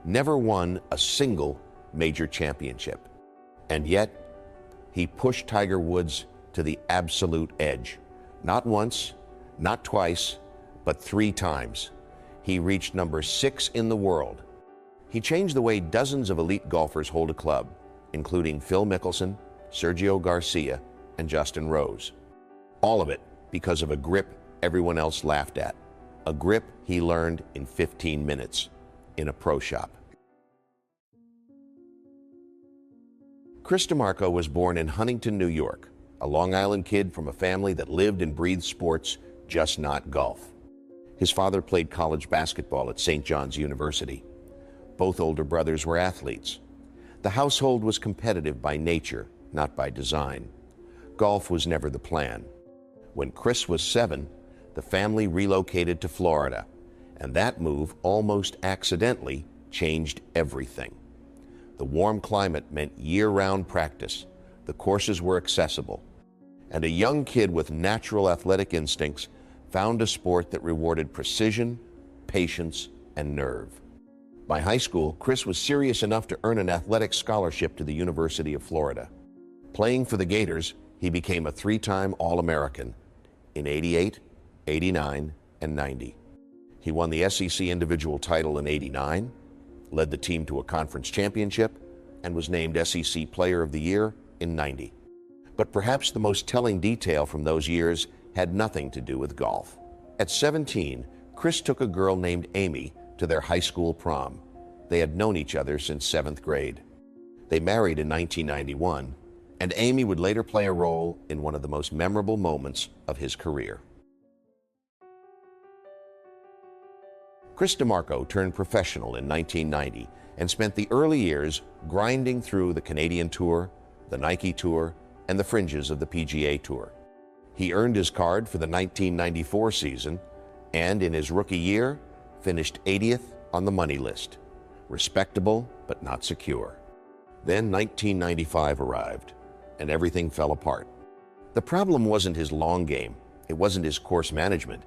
never won a single major championship. And yet, he pushed Tiger Woods to the absolute edge. Not once, not twice, but 3 times. He reached number 6 in the world. He changed the way dozens of elite golfers hold a club, including Phil Mickelson, Sergio Garcia, and Justin Rose. All of it because of a grip everyone else laughed at. A grip he learned in 15 minutes in a pro shop. Chris DiMarco was born in Huntington, New York, a Long Island kid from a family that lived and breathed sports, just not golf. His father played college basketball at St. John's University. Both older brothers were athletes. The household was competitive by nature, not by design. Golf was never the plan. When Chris was 7, the family relocated to Florida, and that move almost accidentally changed everything. The warm climate meant year-round practice, the courses were accessible, and a young kid with natural athletic instincts found a sport that rewarded precision, patience, and nerve. By high school, Chris was serious enough to earn an athletic scholarship to the University of Florida. Playing for the Gators, he became a 3-time All-American in '88, '89, and '90. He won the SEC individual title in '89, led the team to a conference championship, and was named SEC Player of the Year in '90. But perhaps the most telling detail from those years had nothing to do with golf. At 17, Chris took a girl named Amy to their high school prom. They had known each other since 7th grade. They married in 1991, and Amy would later play a role in one of the most memorable moments of his career. Chris DiMarco turned professional in 1990 and spent the early years grinding through the Canadian Tour, the Nike Tour, and the fringes of the PGA Tour. He earned his card for the 1994 season, and in his rookie year, finished 80th on the money list. Respectable, but not secure. Then 1995 arrived, and everything fell apart. The problem wasn't his long game. It wasn't his course management.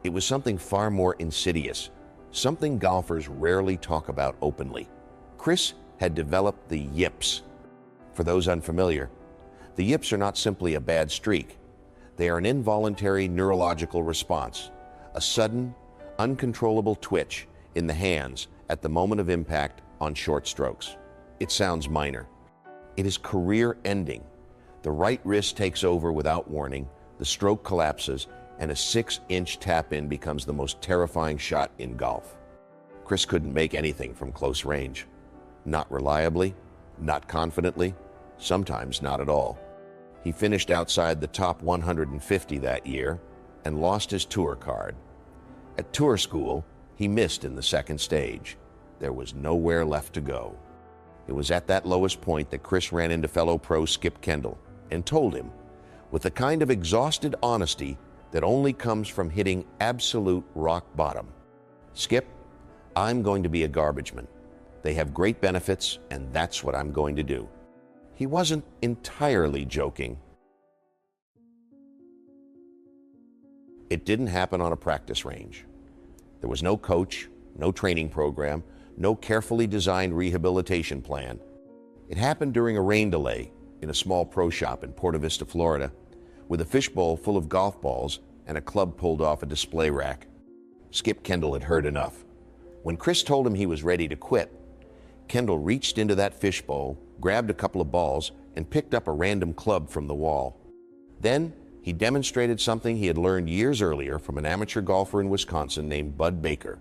It was something far more insidious, something golfers rarely talk about openly. Chris had developed the yips. For those unfamiliar, the yips are not simply a bad streak. They are an involuntary neurological response, a sudden, uncontrollable twitch in the hands at the moment of impact on short strokes. It sounds minor. It is career-ending. The right wrist takes over without warning, the stroke collapses, and a 6-inch tap-in becomes the most terrifying shot in golf. Chris couldn't make anything from close range. Not reliably, not confidently, sometimes not at all. He finished outside the top 150 that year and lost his tour card. At tour school, he missed in the second stage. There was nowhere left to go. It was at that lowest point that Chris ran into fellow pro Skip Kendall and told him, with the kind of exhausted honesty that only comes from hitting absolute rock bottom, "Skip, I'm going to be a garbageman. They have great benefits, and that's what I'm going to do." He wasn't entirely joking. It didn't happen on a practice range. There was no coach, no training program, no carefully designed rehabilitation plan. It happened during a rain delay in a small pro shop in Porta Vista, Florida, with a fishbowl full of golf balls and a club pulled off a display rack. Skip Kendall had heard enough. When Chris told him he was ready to quit, Kendall reached into that fishbowl, grabbed a couple of balls, and picked up a random club from the wall. Then he demonstrated something he had learned years earlier from an amateur golfer in Wisconsin named Bud Baker,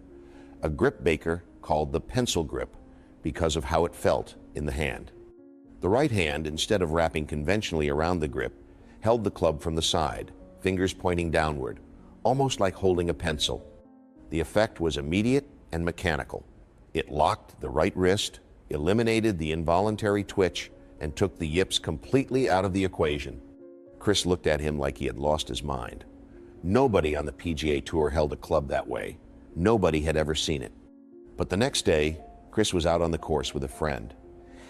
a grip Baker called the pencil grip because of how it felt in the hand. The right hand, instead of wrapping conventionally around the grip, held the club from the side, fingers pointing downward, almost like holding a pencil. The effect was immediate and mechanical. It locked the right wrist, eliminated the involuntary twitch, and took the yips completely out of the equation. Chris looked at him like he had lost his mind. Nobody on the PGA Tour held a club that way. Nobody had ever seen it. But the next day, Chris was out on the course with a friend.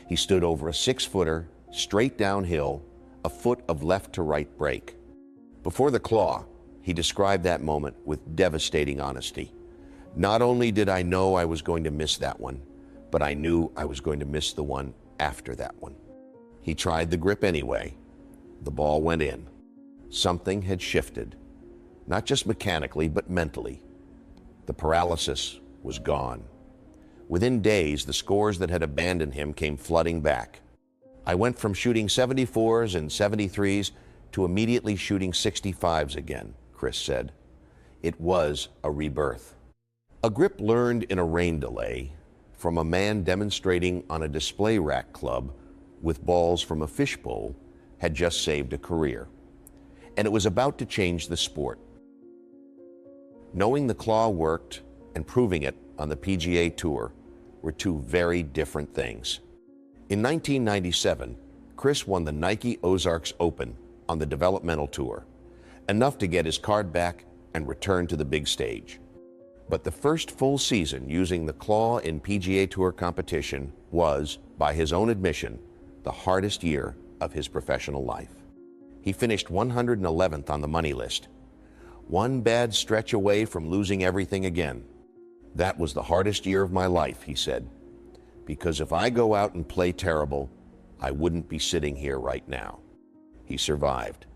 He stood over a 6-footer, straight downhill, a foot of left to right break. Before the claw, he described that moment with devastating honesty. "Not only did I know I was going to miss that one, but I knew I was going to miss the one after that one. He tried the grip anyway. The ball went in. Something had shifted, not just mechanically, but mentally. The paralysis was gone. Within days, the scores that had abandoned him came flooding back. I went from shooting 74s and 73s to immediately shooting 65s again, Chris said. It was a rebirth. A grip learned in a rain delay from a man demonstrating on a display rack club with balls from a fishbowl had just saved a career. And it was about to change the sport. Knowing the claw worked and proving it on the PGA Tour were two very different things. In 1997, Chris won the Nike Ozarks Open on the developmental tour, enough to get his card back and return to the big stage. But the first full season using the claw in PGA Tour competition was, by his own admission, the hardest year of his professional life. He finished 111th on the money list, one bad stretch away from losing everything again. That was the hardest year of my life, he said, because if I go out and play terrible, I wouldn't be sitting here right now. He survived.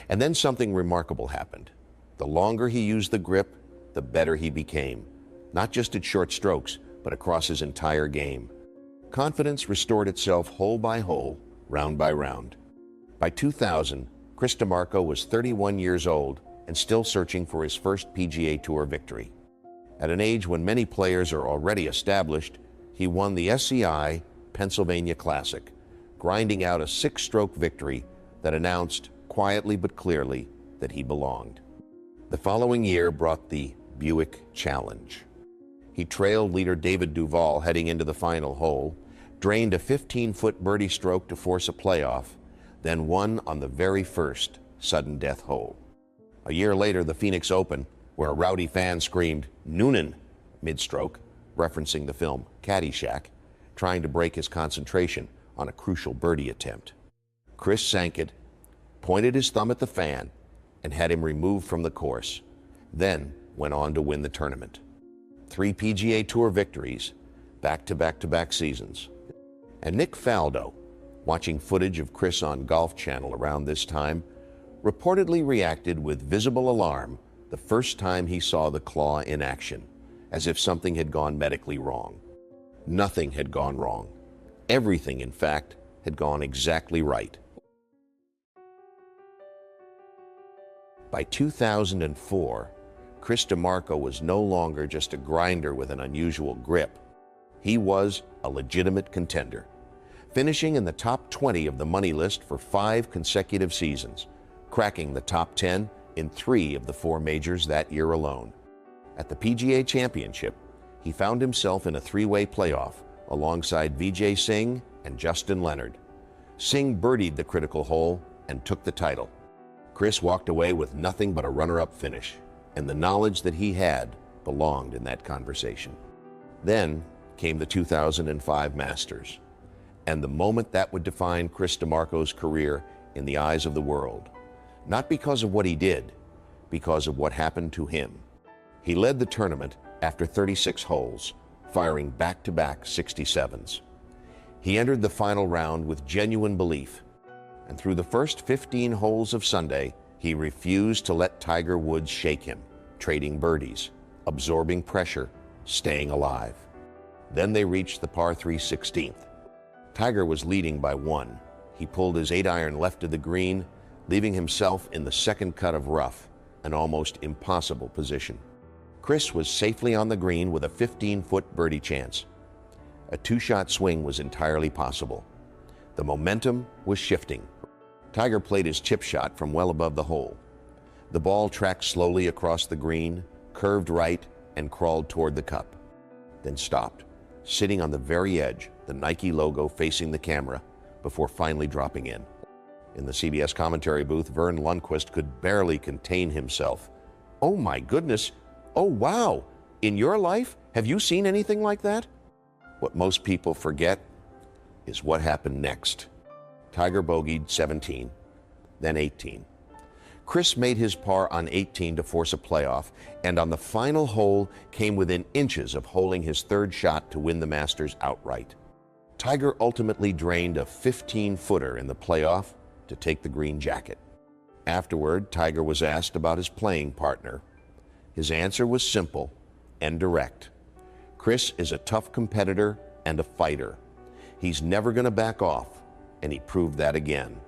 And then something remarkable happened. The longer he used the grip, the better he became, not just at short strokes, but across his entire game. Confidence restored itself hole by hole, round by round. By 2000, Chris DiMarco was 31 years old and still searching for his first PGA Tour victory. At an age when many players are already established, he won the SCI Pennsylvania Classic, grinding out a 6-stroke victory that announced, quietly but clearly, that he belonged. The following year brought the Buick Challenge. He trailed leader David Duval heading into the final hole, drained a 15-foot birdie stroke to force a playoff, then won on the very first sudden death hole. A year later, the Phoenix Open, where a rowdy fan screamed, "Noonan," mid-stroke, referencing the film Caddyshack, trying to break his concentration on a crucial birdie attempt. Chris sank it, pointed his thumb at the fan, and had him removed from the course, then went on to win the tournament. 3 PGA Tour victories, back-to-back-to-back seasons. And Nick Faldo, watching footage of Chris on Golf Channel around this time, reportedly reacted with visible alarm the first time he saw the claw in action, as if something had gone medically wrong. Nothing had gone wrong. Everything, in fact, had gone exactly right. By 2004, Chris DiMarco was no longer just a grinder with an unusual grip. He was a legitimate contender, finishing in the top 20 of the money list for 5 consecutive seasons, cracking the top 10 in 3 of the 4 majors that year alone. At the PGA Championship, he found himself in a 3-way playoff alongside Vijay Singh and Justin Leonard. Singh birdied the critical hole and took the title. Chris walked away with nothing but a runner-up finish, and the knowledge that he had belonged in that conversation. Then came the 2005 Masters, and the moment that would define Chris DiMarco's career in the eyes of the world. Not because of what he did, because of what happened to him. He led the tournament after 36 holes, firing back-to-back 67s. He entered the final round with genuine belief, and through the first 15 holes of Sunday, he refused to let Tiger Woods shake him, trading birdies, absorbing pressure, staying alive. Then they reached the par 3 16th. Tiger was leading by 1. He pulled his 8-iron left of the green, leaving himself in the second cut of rough, an almost impossible position. Chris was safely on the green with a 15-foot birdie chance. A 2-shot swing was entirely possible. The momentum was shifting. Tiger played his chip shot from well above the hole. The ball tracked slowly across the green, curved right, and crawled toward the cup, then stopped, sitting on the very edge, the Nike logo facing the camera, before finally dropping in. In the CBS commentary booth, Vern Lundquist could barely contain himself. "Oh my goodness, oh wow, in your life, have you seen anything like that?" What most people forget is what happened next. Tiger bogeyed 17, then 18. Chris made his par on 18 to force a playoff, and on the final hole came within inches of holing his third shot to win the Masters outright. Tiger ultimately drained a 15-footer in the playoff to take the green jacket. Afterward, Tiger was asked about his playing partner. His answer was simple and direct. Chris is a tough competitor and a fighter. He's never going to back off, and he proved that again.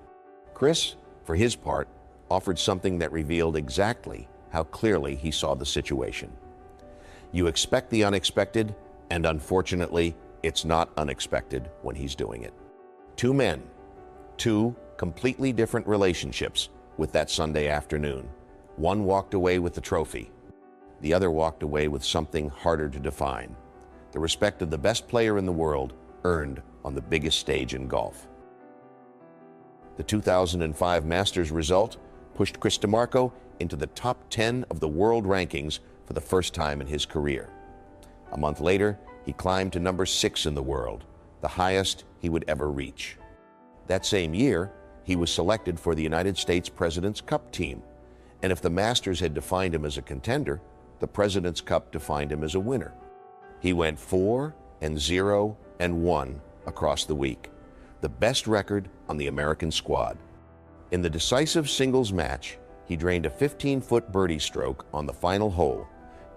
Chris, for his part, offered something that revealed exactly how clearly he saw the situation. You expect the unexpected, and unfortunately, it's not unexpected when he's doing it. Two men, two completely different relationships with that Sunday afternoon. One walked away with the trophy. The other walked away with something harder to define: the respect of the best player in the world earned on the biggest stage in golf. The 2005 Masters result pushed Chris DiMarco into the top 10 of the world rankings for the first time in his career. A month later, he climbed to number 6 in the world, the highest he would ever reach. That same year, he was selected for the United States President's Cup team, and if the Masters had defined him as a contender, the President's Cup defined him as a winner. He went 4-0-1 across the week, the best record on the American squad. In the decisive singles match, he drained a 15-foot birdie stroke on the final hole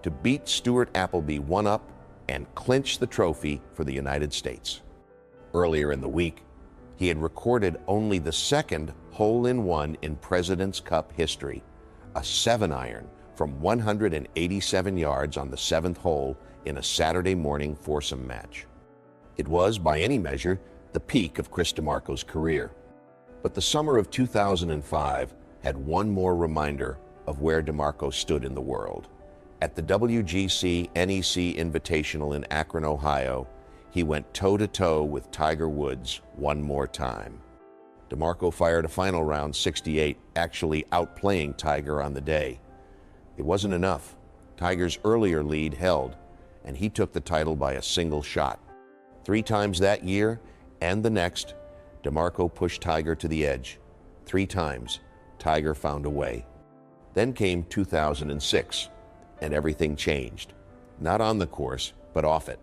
to beat Stuart Appleby 1-up and clinch the trophy for the United States. Earlier in the week, he had recorded only the second hole-in-one in President's Cup history, a 7-iron from 187 yards on the 7th hole in a Saturday morning foursome match. It was, by any measure, the peak of Chris DiMarco's career. But the summer of 2005 had one more reminder of where DiMarco stood in the world. At the WGC NEC Invitational in Akron, Ohio, he went toe-to-toe with Tiger Woods one more time. DiMarco fired a final round 68, actually outplaying Tiger on the day. It wasn't enough. Tiger's earlier lead held, and he took the title by a single shot. 3 times that year and the next, DiMarco pushed Tiger to the edge. 3 times, Tiger found a way. Then came 2006, and everything changed. Not on the course, but off it.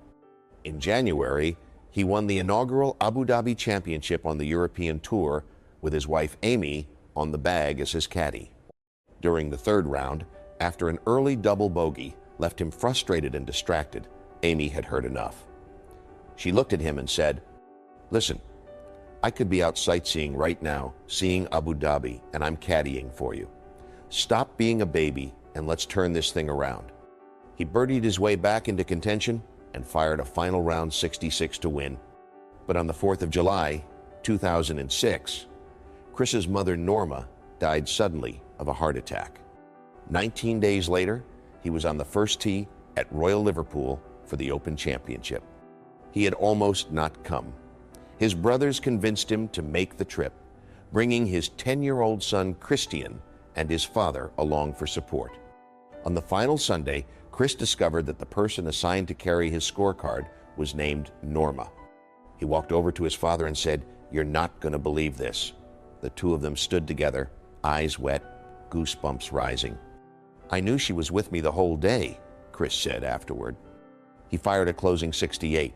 In January, he won the inaugural Abu Dhabi Championship on the European Tour with his wife Amy on the bag as his caddy. During the 3rd round, after an early double bogey left him frustrated and distracted, Amy had heard enough. She looked at him and said, "Listen, I could be out sightseeing right now, seeing Abu Dhabi, and I'm caddying for you. Stop being a baby and let's turn this thing around." He birdied his way back into contention and fired a final round 66 to win. But on the 4th of July, 2006, Chris's mother Norma died suddenly of a heart attack. 19 days later, he was on the first tee at Royal Liverpool for the Open Championship. He had almost not come. His brothers convinced him to make the trip, bringing his 10-year-old son Christian and his father along for support. On the final Sunday, Chris discovered that the person assigned to carry his scorecard was named Norma. He walked over to his father and said, "You're not going to believe this." The two of them stood together, eyes wet, goosebumps rising. "I knew she was with me the whole day," Chris said afterward. He fired a closing 68,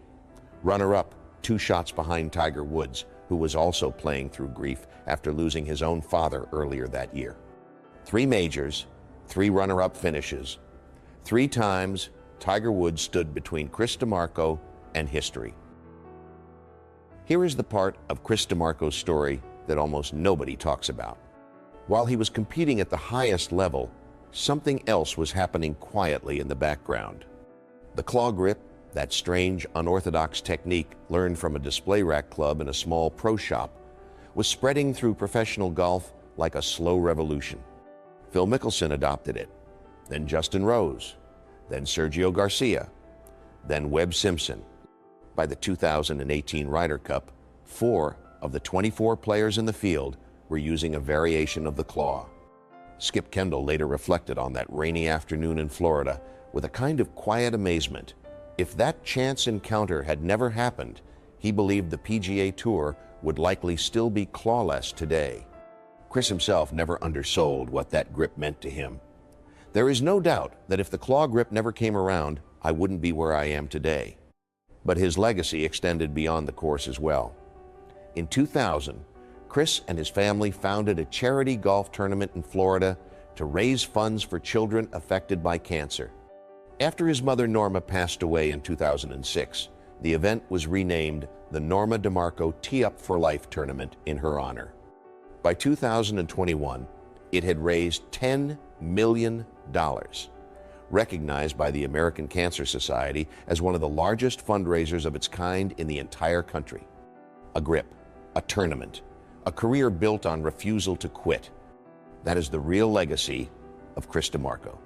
runner-up, 2 shots behind Tiger Woods, who was also playing through grief after losing his own father earlier that year. 3 majors, 3 runner-up finishes. 3 times, Tiger Woods stood between Chris DiMarco and history. Here is the part of Chris DiMarco's story that almost nobody talks about. While he was competing at the highest level, something else was happening quietly in the background. The claw grip, that strange, unorthodox technique learned from a display rack club in a small pro shop, was spreading through professional golf like a slow revolution. Phil Mickelson adopted it, then Justin Rose, then Sergio Garcia, then Webb Simpson. By the 2018 Ryder Cup, 4 of the 24 players in the field were using a variation of the claw. Skip Kendall later reflected on that rainy afternoon in Florida with a kind of quiet amazement. If that chance encounter had never happened, he believed the PGA Tour would likely still be clawless today. Chris himself never undersold what that grip meant to him. There is no doubt that if the claw grip never came around, I wouldn't be where I am today. But his legacy extended beyond the course as well. In 2000, Chris and his family founded a charity golf tournament in Florida to raise funds for children affected by cancer. After his mother Norma passed away in 2006, the event was renamed the Norma DiMarco Tee Up for Life Tournament in her honor. By 2021, it had raised $10 million, recognized by the American Cancer Society as one of the largest fundraisers of its kind in the entire country. A grip, a tournament, a career built on refusal to quit. That is the real legacy of Chris DiMarco.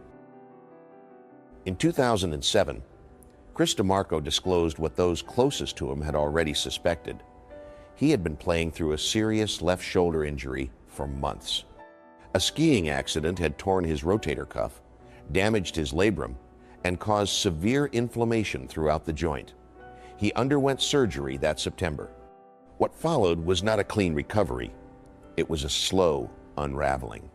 In 2007, Chris DiMarco disclosed what those closest to him had already suspected. He had been playing through a serious left shoulder injury for months. A skiing accident had torn his rotator cuff, damaged his labrum, and caused severe inflammation throughout the joint. He underwent surgery that September. What followed was not a clean recovery. It was a slow unraveling.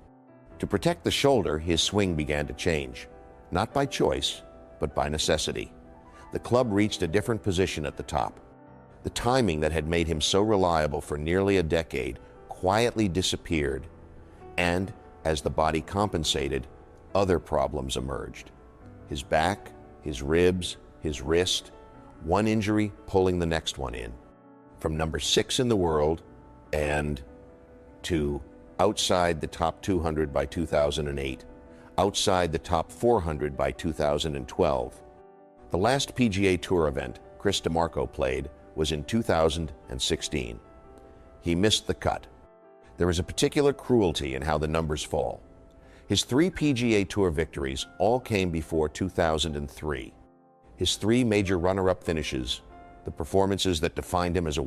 To protect the shoulder, his swing began to change, not by choice, but by necessity. The club reached a different position at the top. The timing that had made him so reliable for nearly a decade quietly disappeared, and as the body compensated, other problems emerged. His back, his ribs, his wrist, one injury pulling the next one in. From number 6 in the world and to outside the top 200 by 2008, outside the top 400 by 2012. The last PGA Tour event Chris DiMarco played was in 2016. He missed the cut. There is a particular cruelty in how the numbers fall. His 3 PGA Tour victories all came before 2003. His 3 major runner-up finishes, the performances that defined him as a